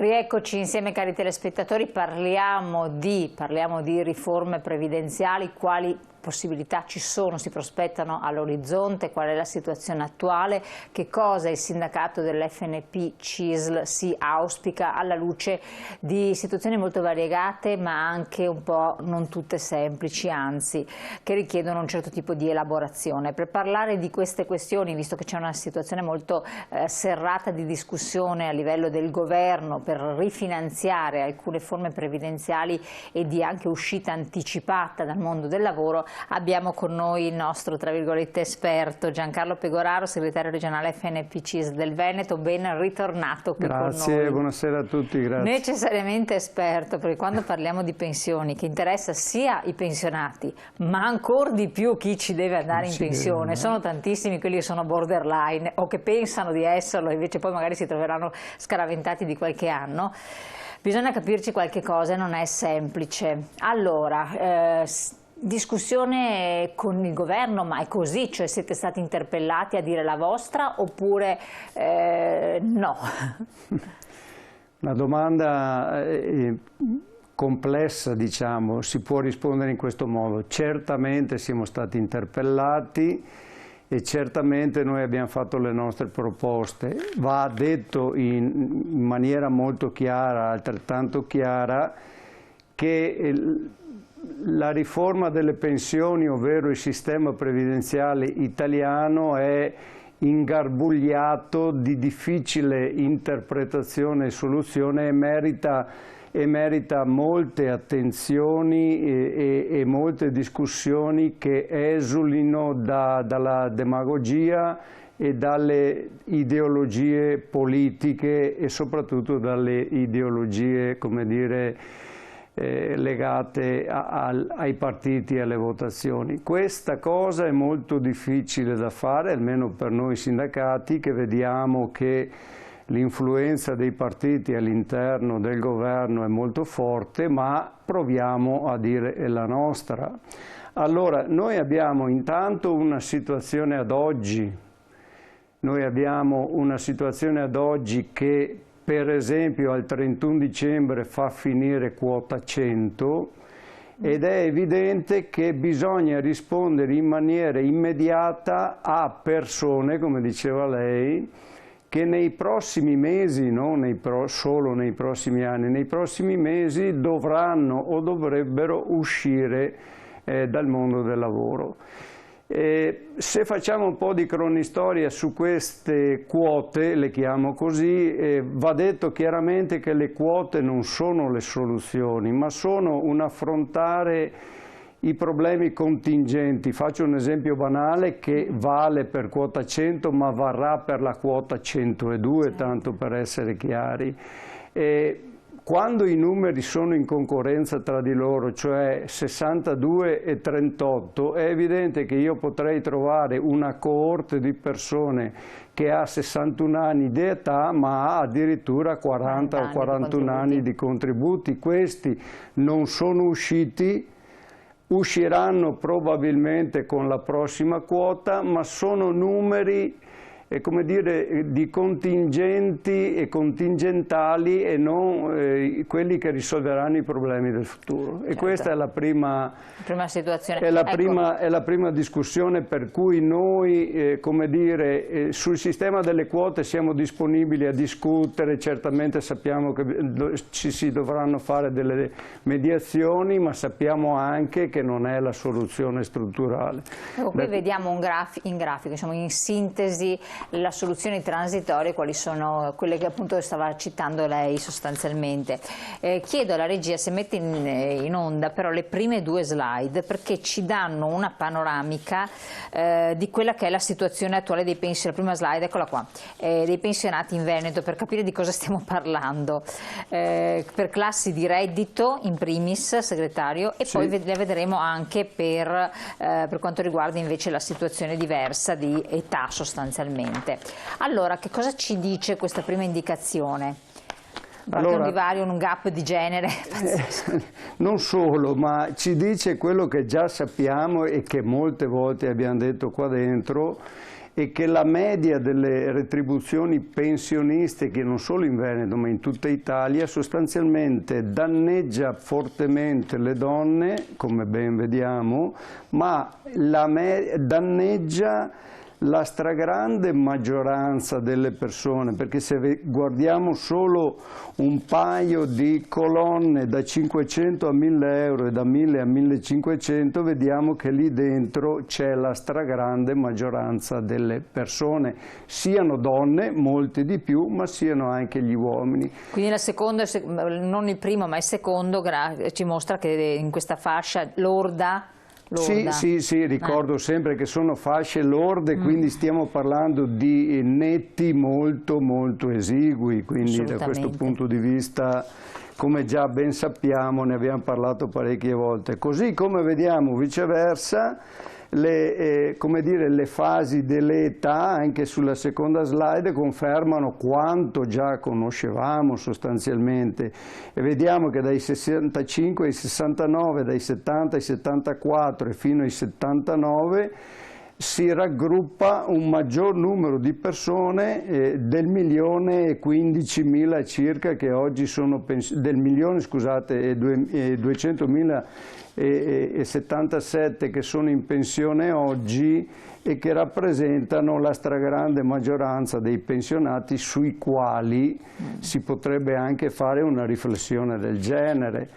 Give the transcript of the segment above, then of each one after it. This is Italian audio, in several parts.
Rieccoci insieme cari telespettatori, parliamo di riforme previdenziali, quali possibilità ci sono, si prospettano all'orizzonte, qual è la situazione attuale, che cosa il sindacato dell'FNP CISL si auspica alla luce di situazioni molto variegate ma anche un po' non tutte semplici, anzi che richiedono un certo tipo di elaborazione. Per parlare di queste questioni, visto che c'è una situazione molto serrata di discussione a livello del governo per rifinanziare alcune forme previdenziali e di anche uscita anticipata dal mondo del lavoro, abbiamo con noi il nostro, tra virgolette, esperto Giancarlo Pegoraro, segretario regionale FNP CISL del Veneto. Ben ritornato qui con noi. Grazie, buonasera a tutti, grazie. Necessariamente esperto, perché quando parliamo di pensioni, che interessa sia i pensionati, ma ancora di più chi ci deve andare in pensione. Sono tantissimi quelli che sono borderline o che pensano di esserlo e invece poi magari si troveranno scaraventati di qualche anno. Bisogna capirci qualche cosa e non è semplice. Allora, discussione con il governo, ma è così? Cioè siete stati interpellati a dire la vostra oppure no? Una domanda complessa, diciamo, si può rispondere in questo modo. Certamente siamo stati interpellati e certamente noi abbiamo fatto le nostre proposte. Va detto in maniera molto chiara, altrettanto chiara, che la riforma delle pensioni, ovvero il sistema previdenziale italiano, è ingarbugliato di difficile interpretazione e soluzione e merita molte attenzioni e molte discussioni che esulino dalla demagogia e dalle ideologie politiche e soprattutto dalle ideologie, come dire, legate ai partiti e alle votazioni. Questa cosa è molto difficile da fare, almeno per noi sindacati, che vediamo che l'influenza dei partiti all'interno del governo è molto forte, ma proviamo a dire la nostra. Allora, noi abbiamo intanto una situazione ad oggi, che per esempio al 31 dicembre fa finire quota 100 ed è evidente che bisogna rispondere in maniera immediata a persone, come diceva lei, che nei prossimi mesi, non solo nei prossimi anni, nei prossimi mesi dovranno o dovrebbero uscire dal mondo del lavoro. Se facciamo un po' di cronistoria su queste quote, le chiamo così, va detto chiaramente che le quote non sono le soluzioni, ma sono un affrontare i problemi contingenti. Faccio un esempio banale che vale per quota 100 ma varrà per la quota 102, tanto per essere chiari. Quando i numeri sono in concorrenza tra di loro, cioè 62 e 38, è evidente che io potrei trovare una coorte di persone che ha 61 anni di età ma ha addirittura 40 o 41 anni di contributi. Questi non sono usciti, usciranno probabilmente con la prossima quota, ma sono numeri come dire, di contingenti e contingentali e non quelli che risolveranno i problemi del futuro. Certo. E questa è la prima situazione. È la prima discussione per cui noi, come dire, sul sistema delle quote siamo disponibili a discutere, certamente sappiamo che ci si dovranno fare delle mediazioni, ma sappiamo anche che non è la soluzione strutturale. Qui vediamo in grafico, diciamo, in sintesi, le soluzioni transitorie, quali sono quelle che appunto stava citando lei sostanzialmente. Chiedo alla regia se mette in onda però le prime due slide, perché ci danno una panoramica di quella che è la situazione attuale dei pensionati. La prima slide, eccola qua, dei pensionati in Veneto, per capire di cosa stiamo parlando. Per classi di reddito in primis, segretario, e poi le vedremo anche per quanto riguarda invece la situazione diversa di età sostanzialmente. Allora, che cosa ci dice questa prima indicazione? Allora, un divario, un gap di genere pazzesco. Non solo, ma ci dice quello che già sappiamo e che molte volte abbiamo detto qua dentro, e che la media delle retribuzioni pensionistiche, non solo in Veneto ma in tutta Italia, sostanzialmente danneggia fortemente le donne, come ben vediamo, ma danneggia la stragrande maggioranza delle persone, perché se guardiamo solo un paio di colonne da 500 a 1000 euro e da 1000 a 1500, vediamo che lì dentro c'è la stragrande maggioranza delle persone, siano donne, molte di più, ma siano anche gli uomini. Quindi la seconda, non il primo ma il secondo, ci mostra che in questa fascia lorda. Sì, ricordo sempre che sono fasce lorde, quindi stiamo parlando di netti molto esigui, quindi da questo punto di vista, come già ben sappiamo, ne abbiamo parlato parecchie volte. Così come vediamo viceversa le fasi delle età, anche sulla seconda slide, confermano quanto già conoscevamo sostanzialmente, e vediamo che dai 65 ai 69, dai 70 ai 74 e fino ai 79 si raggruppa un maggior numero di persone, del 1.015.000 circa che oggi sono del 200.077 che sono in pensione oggi e che rappresentano la stragrande maggioranza dei pensionati, sui quali si potrebbe anche fare una riflessione del genere,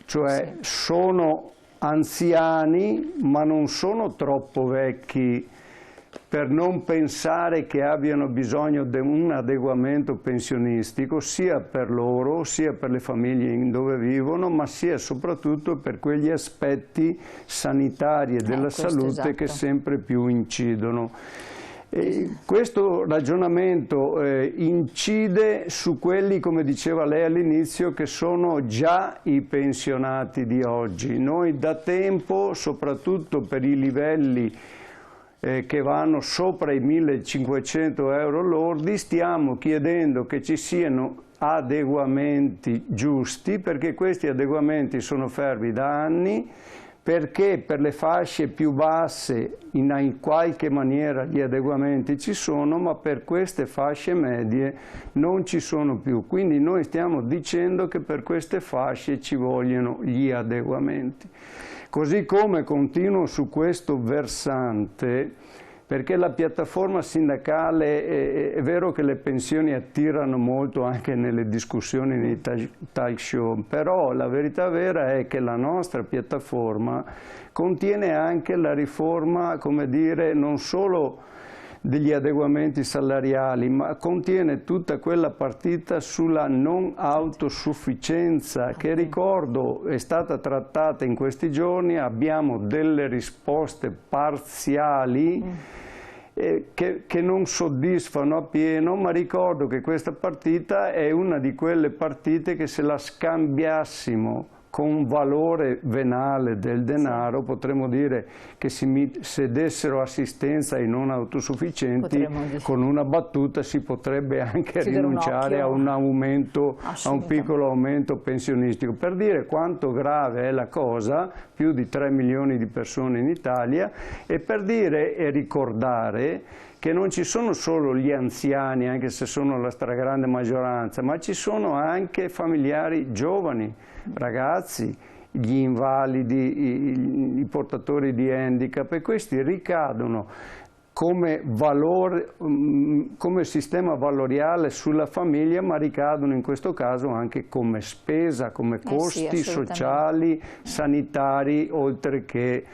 cioè sono anziani ma non sono troppo vecchi per non pensare che abbiano bisogno di un adeguamento pensionistico sia per loro, sia per le famiglie in dove vivono, ma sia soprattutto per quegli aspetti sanitari e della salute che sempre più incidono. Questo ragionamento incide su quelli, come diceva lei all'inizio, che sono già i pensionati di oggi. Noi da tempo, soprattutto per i livelli che vanno sopra i 1.500 euro lordi, stiamo chiedendo che ci siano adeguamenti giusti, perché questi adeguamenti sono fermi da anni, perché per le fasce più basse in qualche maniera gli adeguamenti ci sono, ma per queste fasce medie non ci sono più. Quindi noi stiamo dicendo che per queste fasce ci vogliono gli adeguamenti. Così come continuo su questo versante, perché la piattaforma sindacale, è vero che le pensioni attirano molto anche nelle discussioni nei talk show, però la verità vera è che la nostra piattaforma contiene anche la riforma, come dire, non solo degli adeguamenti salariali, ma contiene tutta quella partita sulla non autosufficienza che, ricordo, è stata trattata in questi giorni. Abbiamo delle risposte parziali che non soddisfano appieno, ma ricordo che questa partita è una di quelle partite che, se la scambiassimo con un valore venale del denaro, potremmo dire che se dessero assistenza ai non autosufficienti, con una battuta si potrebbe anche rinunciare a un aumento, a un piccolo aumento pensionistico. Per dire quanto grave è la cosa, più di 3 milioni di persone in Italia, e per dire e ricordare che non ci sono solo gli anziani, anche se sono la stragrande maggioranza, ma ci sono anche familiari giovani, ragazzi, gli invalidi, i portatori di handicap, e questi ricadono come valore, come sistema valoriale sulla famiglia, ma ricadono in questo caso anche come spesa, come costi sociali, sanitari, oltre che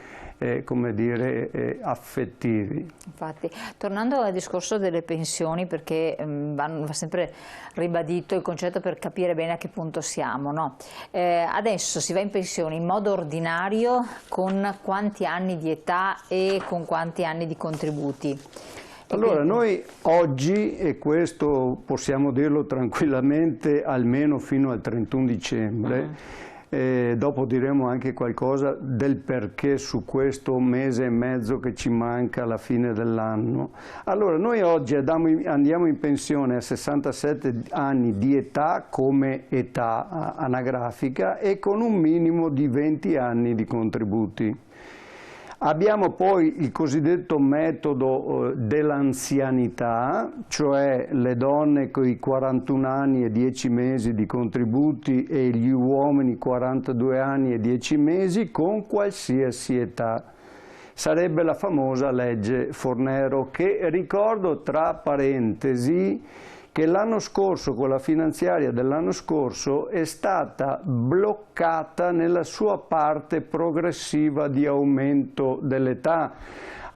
come dire, affettivi. Infatti, tornando al discorso delle pensioni, perché va sempre ribadito il concetto per capire bene a che punto siamo, no? Adesso si va in pensione in modo ordinario con quanti anni di età e con quanti anni di contributi? Allora, noi oggi, e questo possiamo dirlo tranquillamente almeno fino al 31 dicembre, dopo diremo anche qualcosa del perché su questo mese e mezzo che ci manca alla fine dell'anno. Allora, noi oggi andiamo in pensione a 67 anni di età come età anagrafica e con un minimo di 20 anni di contributi. Abbiamo poi il cosiddetto metodo dell'anzianità, cioè le donne con i 41 anni e 10 mesi di contributi e gli uomini 42 anni e 10 mesi con qualsiasi età. Sarebbe la famosa legge Fornero, che ricordo tra parentesi che l'anno scorso, con la finanziaria dell'anno scorso, è stata bloccata nella sua parte progressiva di aumento dell'età.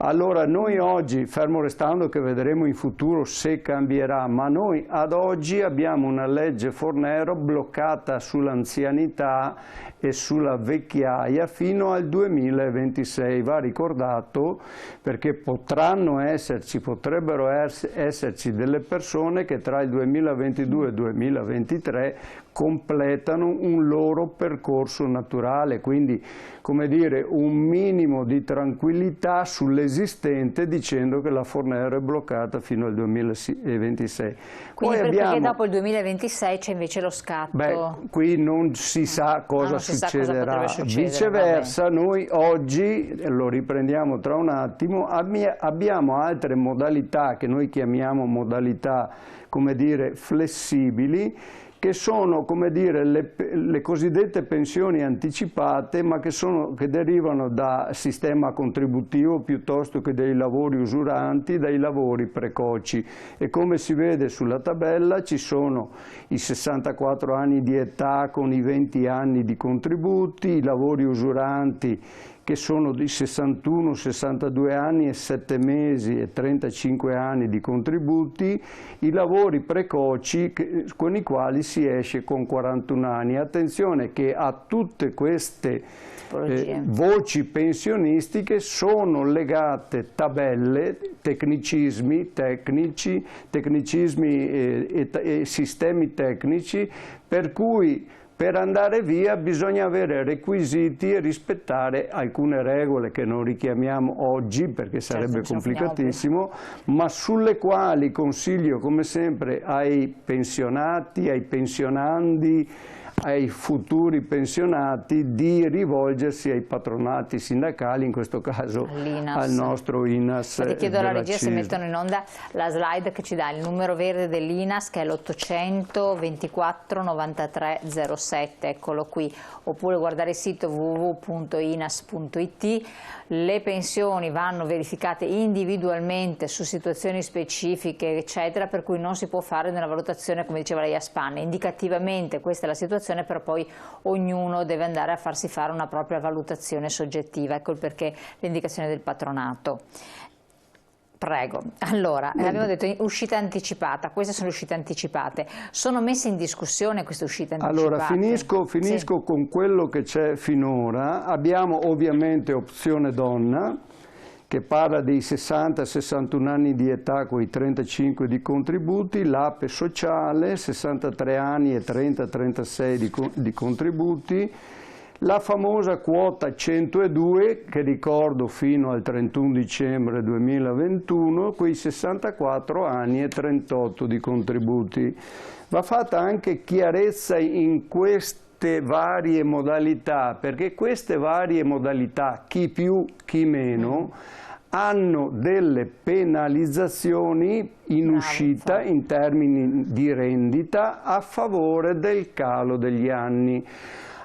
Allora noi oggi, fermo restando che vedremo in futuro se cambierà, ma noi ad oggi abbiamo una legge Fornero bloccata sull'anzianità e sulla vecchiaia fino al 2026, va ricordato, perché potrebbero esserci delle persone che tra il 2022 e il 2023 completano un loro percorso naturale, quindi come dire un minimo di tranquillità sull'esistente dicendo che la Fornero è bloccata fino al 2026. Quindi perché dopo il 2026 c'è invece lo scatto? Beh, qui non si sa cosa succederà. Viceversa, noi oggi, lo riprendiamo tra un attimo, abbiamo altre modalità che noi chiamiamo modalità, come dire, flessibili, che sono, come dire, le cosiddette pensioni anticipate, ma che derivano da sistema contributivo piuttosto che dai lavori usuranti, dai lavori precoci. E come si vede sulla tabella ci sono i 64 anni di età con i 20 anni di contributi, i lavori usuranti che sono di 61, 62 anni e 7 mesi e 35 anni di contributi, i lavori precoci con i quali si esce con 41 anni. Attenzione che a tutte queste voci pensionistiche sono legate tabelle, tecnicismi tecnici, e sistemi tecnici, per cui per andare via bisogna avere requisiti e rispettare alcune regole che non richiamiamo oggi perché sarebbe complicatissimo, ma sulle quali consiglio come sempre ai pensionati, ai pensionandi, ai futuri pensionati di rivolgersi ai patronati sindacali, in questo caso al nostro INAS. Ti chiedo alla regia se mettono in onda la slide che ci dà il numero verde dell'INAS, che è l'800 24 93 07, eccolo qui, oppure guardare il sito www.inas.it. Le pensioni vanno verificate individualmente su situazioni specifiche, eccetera, per cui non si può fare una valutazione, come diceva lei, a spanne. Indicativamente questa è la situazione, però poi ognuno deve andare a farsi fare una propria valutazione soggettiva. Ecco il perché l'indicazione del patronato. Prego. Allora, abbiamo detto uscita anticipata, queste sono uscite anticipate. Sono messe in discussione queste uscite anticipate? Allora, finisco con quello che c'è finora. Abbiamo ovviamente opzione donna, che parla dei 60-61 anni di età con i 35 di contributi, l'APE sociale, 63 anni e 30-36 di contributi, la famosa quota 102, che ricordo fino al 31 dicembre 2021, quei 64 anni e 38 di contributi. Va fatta anche chiarezza in queste varie modalità, perché queste varie modalità, chi più, chi meno, hanno delle penalizzazioni in uscita in termini di rendita a favore del calo degli anni.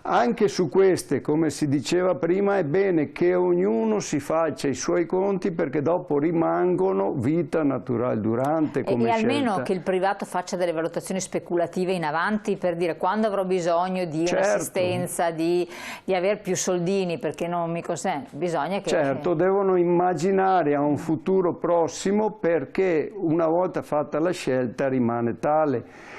Anche su queste, come si diceva prima, è bene che ognuno si faccia i suoi conti, perché dopo rimangono vita naturale durante come scelta. E almeno che il privato faccia delle valutazioni speculative in avanti per dire quando avrò bisogno di un'assistenza, di aver più soldini, perché non mi consente. Bisogna che... Certo, devono immaginare a un futuro prossimo, perché una volta fatta la scelta rimane tale.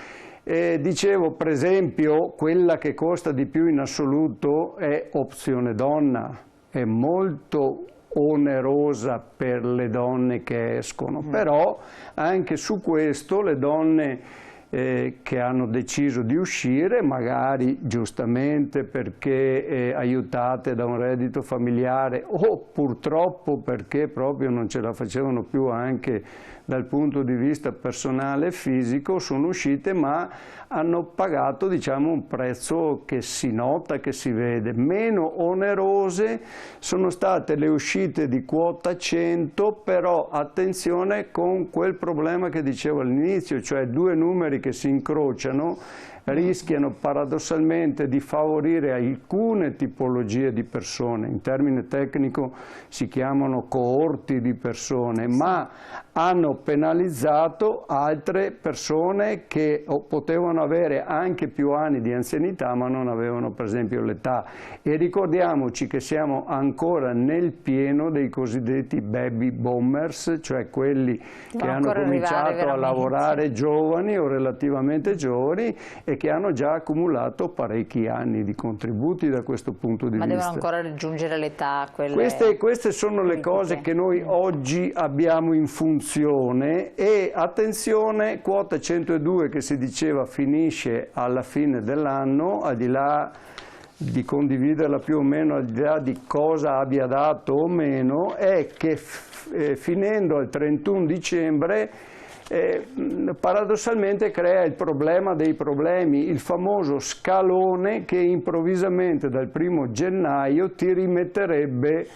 Dicevo, per esempio, quella che costa di più in assoluto è opzione donna, è molto onerosa per le donne che escono, però anche su questo le donne che hanno deciso di uscire, magari giustamente perché aiutate da un reddito familiare o purtroppo perché proprio non ce la facevano più anche dal punto di vista personale e fisico, sono uscite, ma hanno pagato, diciamo, un prezzo che si nota, che si vede. Meno onerose sono state le uscite di quota 100, però attenzione con quel problema che dicevo all'inizio, cioè due numeri che si incrociano rischiano paradossalmente di favorire alcune tipologie di persone, in termine tecnico si chiamano coorti di persone, ma hanno penalizzato altre persone che potevano avere anche più anni di anzianità ma non avevano per esempio l'età. E ricordiamoci che siamo ancora nel pieno dei cosiddetti baby boomers, cioè quelli che hanno cominciato a lavorare giovani o relativamente giovani e che hanno già accumulato parecchi anni di contributi da questo punto di vista. Ma devono ancora raggiungere l'età? Queste sono le cose che noi oggi abbiamo in funzione e attenzione, quota 102 che si diceva finisce alla fine dell'anno, al di là di condividerla più o meno, al di là di cosa abbia dato o meno, è che finendo il 31 dicembre paradossalmente crea il problema dei problemi, il famoso scalone che improvvisamente dal 1° gennaio ti rimetterebbe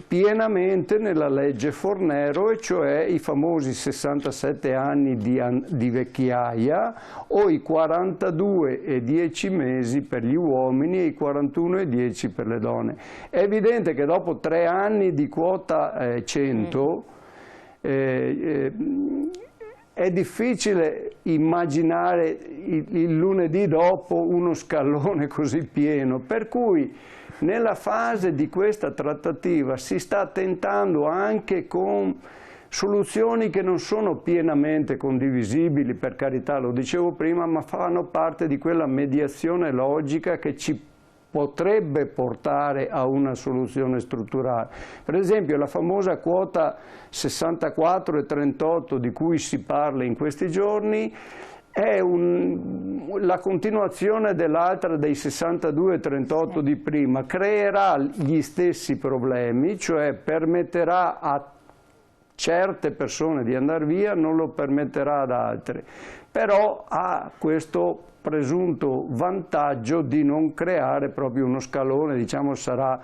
pienamente nella legge Fornero, e cioè i famosi 67 anni di vecchiaia o i 42 e 10 mesi per gli uomini e i 41 e 10 per le donne. È evidente che dopo 3 anni di quota 100 è difficile immaginare il lunedì dopo uno scalone così pieno, per cui nella fase di questa trattativa si sta tentando anche con soluzioni che non sono pienamente condivisibili, per carità, lo dicevo prima, ma fanno parte di quella mediazione logica che ci potrebbe portare a una soluzione strutturale. Per esempio la famosa quota 64 e 38 di cui si parla in questi giorni è la continuazione dell'altra dei 62 e 38 di prima, creerà gli stessi problemi, cioè permetterà a certe persone di andare via, non lo permetterà ad altre, però ha questo presunto vantaggio di non creare proprio uno scalone, diciamo sarà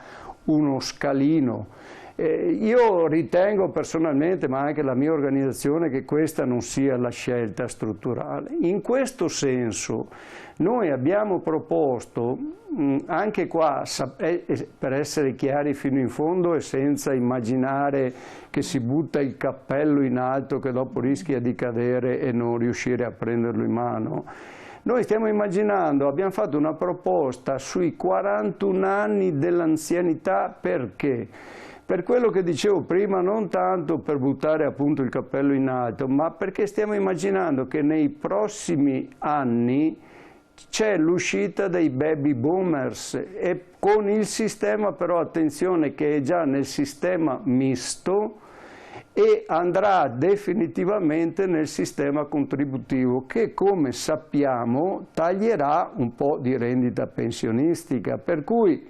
uno scalino. Io ritengo personalmente, ma anche la mia organizzazione, che questa non sia la scelta strutturale. In questo senso noi abbiamo proposto, anche qua, per essere chiari fino in fondo e senza immaginare che si butta il cappello in alto che dopo rischia di cadere e non riuscire a prenderlo in mano, noi stiamo immaginando, abbiamo fatto una proposta sui 41 anni dell'anzianità. Perché? Per quello che dicevo prima, non tanto per buttare appunto il cappello in alto, ma perché stiamo immaginando che nei prossimi anni c'è l'uscita dei baby boomers e con il sistema, però attenzione, che è già nel sistema misto e andrà definitivamente nel sistema contributivo che, come sappiamo, taglierà un po' di rendita pensionistica, per cui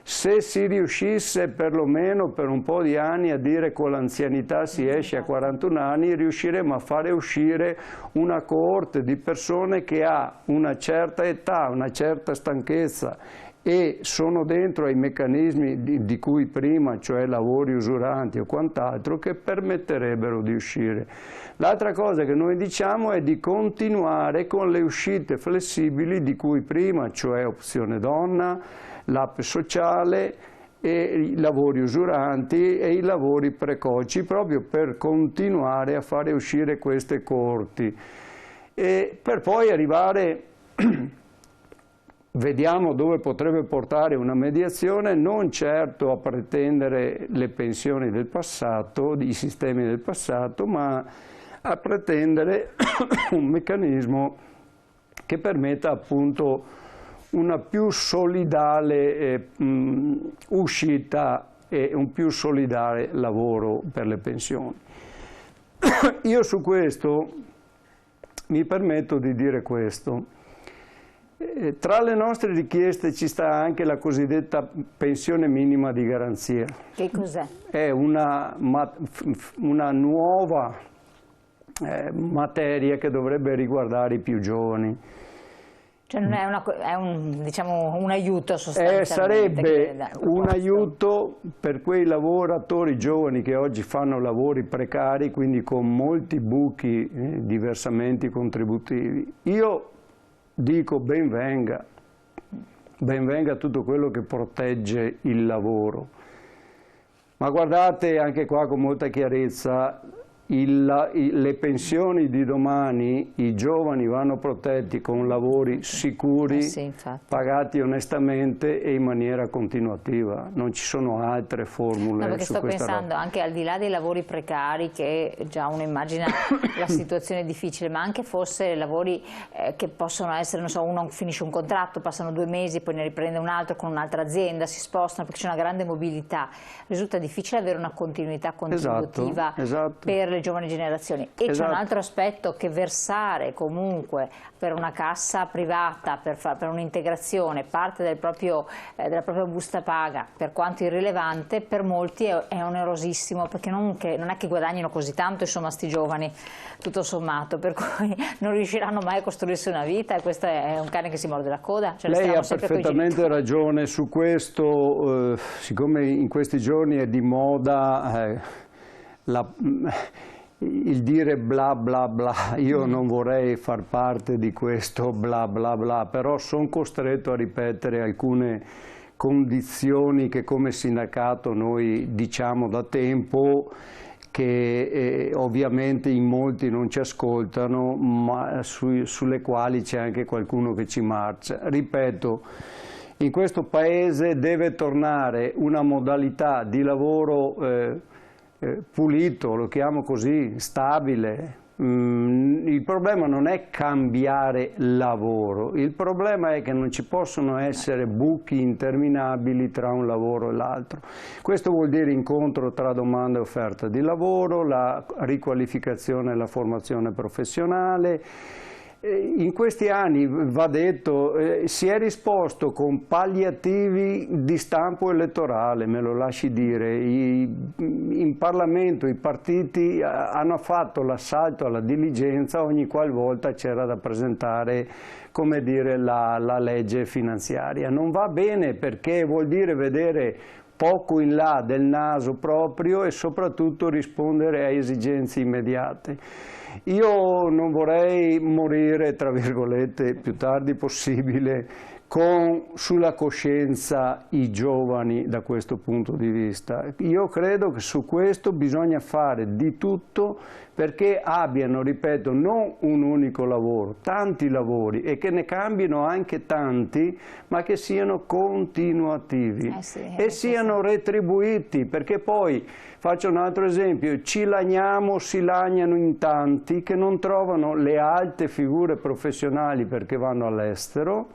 se si riuscisse perlomeno per un po' di anni a dire con l'anzianità si esce a 41 anni, riusciremo a fare uscire una coorte di persone che ha una certa età, una certa stanchezza e sono dentro ai meccanismi di cui prima, cioè lavori usuranti o quant'altro, che permetterebbero di uscire. L'altra cosa che noi diciamo è di continuare con le uscite flessibili di cui prima, cioè opzione donna, l'APE sociale e i lavori usuranti e i lavori precoci, proprio per continuare a fare uscire queste coorti. E per poi arrivare, vediamo dove potrebbe portare una mediazione, non certo a pretendere le pensioni del passato, i sistemi del passato, ma a pretendere un meccanismo che permetta appunto una più solidale uscita e un più solidale lavoro per le pensioni. Io su questo mi permetto di dire questo. Tra le nostre richieste ci sta anche la cosiddetta pensione minima di garanzia. Che cos'è? È una nuova materia che dovrebbe riguardare i più giovani. Cioè non è diciamo, un aiuto sostanzialmente? Sarebbe un aiuto per quei lavoratori giovani che oggi fanno lavori precari, quindi con molti buchi di versamenti contributivi. Io dico ben venga tutto quello che protegge il lavoro, ma guardate anche qua con molta chiarezza, le pensioni di domani, i giovani vanno protetti con lavori sicuri, sì, pagati onestamente e in maniera continuativa, non ci sono altre formule. No, perché su sto questa pensando roba. anche al di là dei lavori precari, che già uno immagina la situazione difficile, ma anche forse lavori che possono essere, non so, uno finisce un contratto, passano 2 mesi, poi ne riprende un altro con un'altra azienda, si spostano perché c'è una grande mobilità, risulta difficile avere una continuità contributiva esatto. per le giovani generazioni. E c'è un altro aspetto, che versare comunque per una cassa privata, per un'integrazione, parte della propria busta paga, per quanto irrilevante, per molti è onerosissimo, perché non è che guadagnino così tanto, insomma, sti giovani, tutto sommato, per cui non riusciranno mai a costruirsi una vita, e questo è un cane che si morde la coda. Cioè, lei ha perfettamente ragione su questo, siccome in questi giorni è di moda il dire bla bla bla, io non vorrei far parte di questo bla bla bla, però sono costretto a ripetere alcune condizioni che come sindacato noi diciamo da tempo, che ovviamente in molti non ci ascoltano, ma sulle quali c'è anche qualcuno che ci marcia. Ripeto, in questo Paese deve tornare una modalità di lavoro pulito, lo chiamo così, stabile. Il problema non è cambiare lavoro, il problema è che non ci possono essere buchi interminabili tra un lavoro e l'altro. Questo vuol dire incontro tra domanda e offerta di lavoro, la riqualificazione e la formazione professionale. In questi anni, va detto, si è risposto con palliativi di stampo elettorale, me lo lasci dire. In Parlamento i partiti hanno fatto l'assalto alla diligenza ogni qualvolta c'era da presentare, come dire, la legge finanziaria. Non va bene, perché vuol dire vedere poco in là del naso proprio e soprattutto rispondere a esigenze immediate. Io non vorrei morire, tra virgolette, più tardi possibile, sulla coscienza i giovani da questo punto di vista. Io credo che su questo bisogna fare di tutto perché abbiano, ripeto, non un unico lavoro, tanti lavori, e che ne cambino anche tanti, ma che siano continuativi e siano retribuiti, perché poi, faccio un altro esempio, si lagnano in tanti che non trovano le alte figure professionali perché vanno all'estero.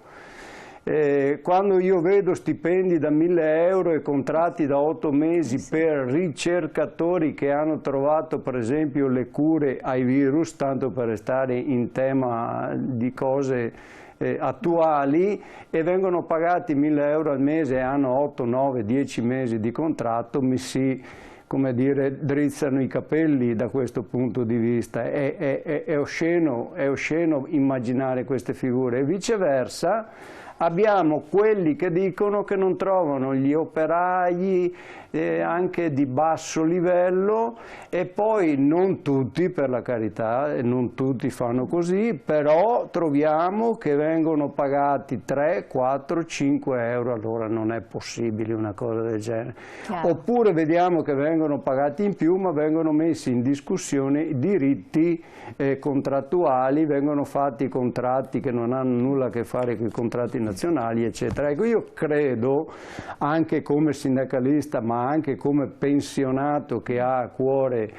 Quando io vedo stipendi da 1.000 euro e contratti da 8 mesi per ricercatori che hanno trovato per esempio le cure ai virus, tanto per restare in tema di cose attuali, e vengono pagati 1.000 euro al mese e hanno 8, 9, 10 mesi di contratto, mi si, come dire, drizzano i capelli da questo punto di vista. È osceno immaginare queste figure, e viceversa abbiamo quelli che dicono che non trovano gli operai anche di basso livello, e poi non tutti, per la carità, non tutti fanno così, però troviamo che vengono pagati 3, 4, 5 euro, allora non è possibile una cosa del genere. Oppure vediamo che vengono pagati in più, ma vengono messi in discussione i diritti contrattuali, vengono fatti contratti che non hanno nulla a che fare con i contratti nazionali, eccetera. Ecco, io credo, anche come sindacalista, ma anche come pensionato che ha a cuore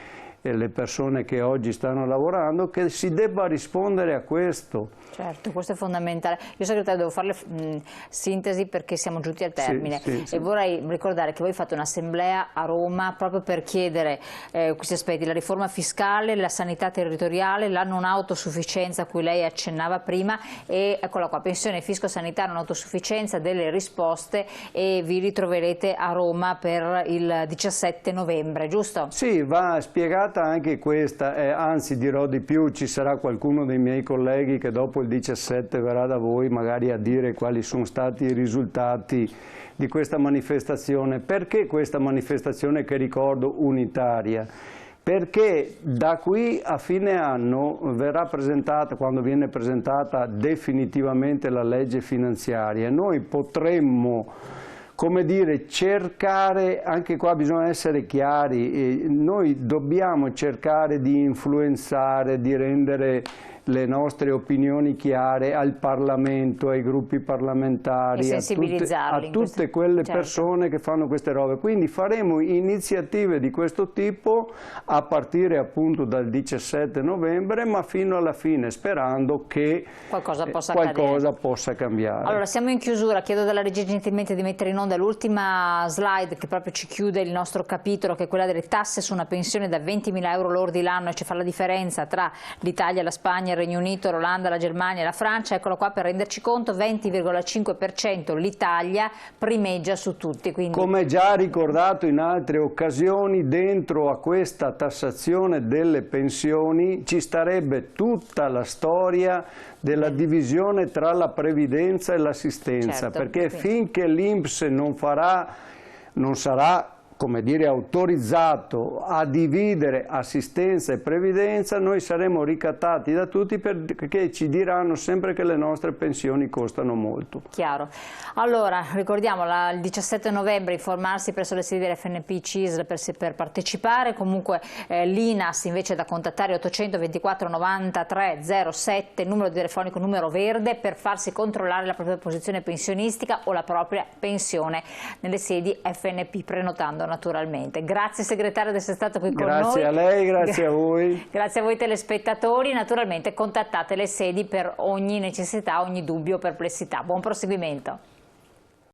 e le persone che oggi stanno lavorando, che si debba rispondere a questo. Certo, questo è fondamentale. Io segretario devo fare sintesi perché siamo giunti al termine e vorrei ricordare che voi fate un'assemblea a Roma proprio per chiedere questi aspetti, la riforma fiscale, la sanità territoriale, la non autosufficienza a cui lei accennava prima e eccola qua, pensione, fisco, sanità, non autosufficienza, delle risposte, e vi ritroverete a Roma per il 17 novembre, giusto? Sì, va spiegata anche questa, anzi dirò di più, ci sarà qualcuno dei miei colleghi che dopo il 17 verrà da voi magari a dire quali sono stati i risultati di questa manifestazione. Perché questa manifestazione, che ricordo unitaria? Perché da qui a fine anno verrà presentata, quando viene presentata definitivamente la legge finanziaria, noi potremmo, come dire, cercare, anche qua bisogna essere chiari, noi dobbiamo cercare di influenzare, di rendere le nostre opinioni chiare al Parlamento, ai gruppi parlamentari, a tutte quelle persone che fanno queste robe. Quindi faremo iniziative di questo tipo a partire appunto dal 17 novembre, ma fino alla fine, sperando che qualcosa possa cambiare. Allora, siamo in chiusura, chiedo dalla regia gentilmente di mettere in onda l'ultima slide che proprio ci chiude il nostro capitolo, che è quella delle tasse su una pensione da 20.000 euro lordi l'anno, e ci fa la differenza tra l'Italia, la Spagna, il Regno Unito, l'Olanda, la Germania e la Francia. Eccolo qua per renderci conto: 20,5% l'Italia primeggia su tutti. Quindi... Come già ricordato in altre occasioni, dentro a questa tassazione delle pensioni ci starebbe tutta la storia della divisione tra la previdenza e l'assistenza, perché finché l'INPS non sarà, come dire, autorizzato a dividere assistenza e previdenza, noi saremo ricattati da tutti perché ci diranno sempre che le nostre pensioni costano molto. Chiaro. Allora, ricordiamo il 17 novembre informarsi presso le sedi dell'FNP CISL per partecipare. Comunque l'INAS invece da contattare 824 93 07, numero telefonico, numero verde, per farsi controllare la propria posizione pensionistica o la propria pensione nelle sedi FNP, prenotando naturalmente. Grazie segretario di essere stato qui con noi. Grazie a lei, grazie a voi. Grazie a voi telespettatori. Naturalmente contattate le sedi per ogni necessità, ogni dubbio o perplessità. Buon proseguimento.